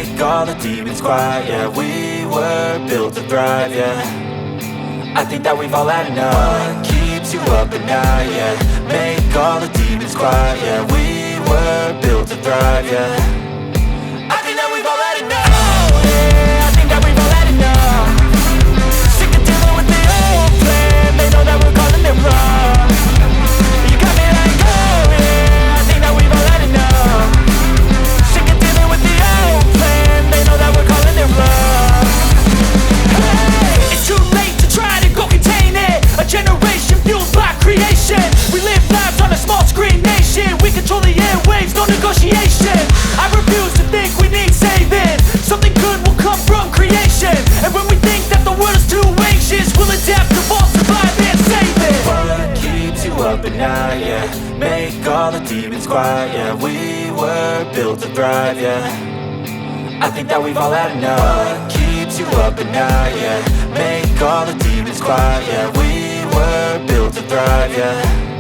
make all the demons quiet. Yeah, we were built to thrive, yeah. I think that we've all had enough. What keeps you up at night, yeah. Make all the demons quiet, yeah. We were built to thrive, yeah. I think that we've all had enough. Oh yeah, I think that we've all had enough. Sick of dealing with the old plan. They know that we're calling it wrong. You got me like, oh yeah, I think that we've all had enough. Sick of dealing with the old plan. They know that we're calling it wrong. Hey, it's too late to try to go contain it. A generation fueled by creation. We live lives on a small screen nation. We control the airwaves, no negotiation. I refuse to think we need saving. Something good will come from creation. And when we think that the world is too anxious, we'll adapt, evolve, survive and save it. What keeps you up at night, yeah. Make all the demons quiet, yeah. We were built to thrive, yeah. I think that we've all had enough. What keeps you up at night, yeah. Make all the demons quiet, yeah. We were built to thrive, yeah.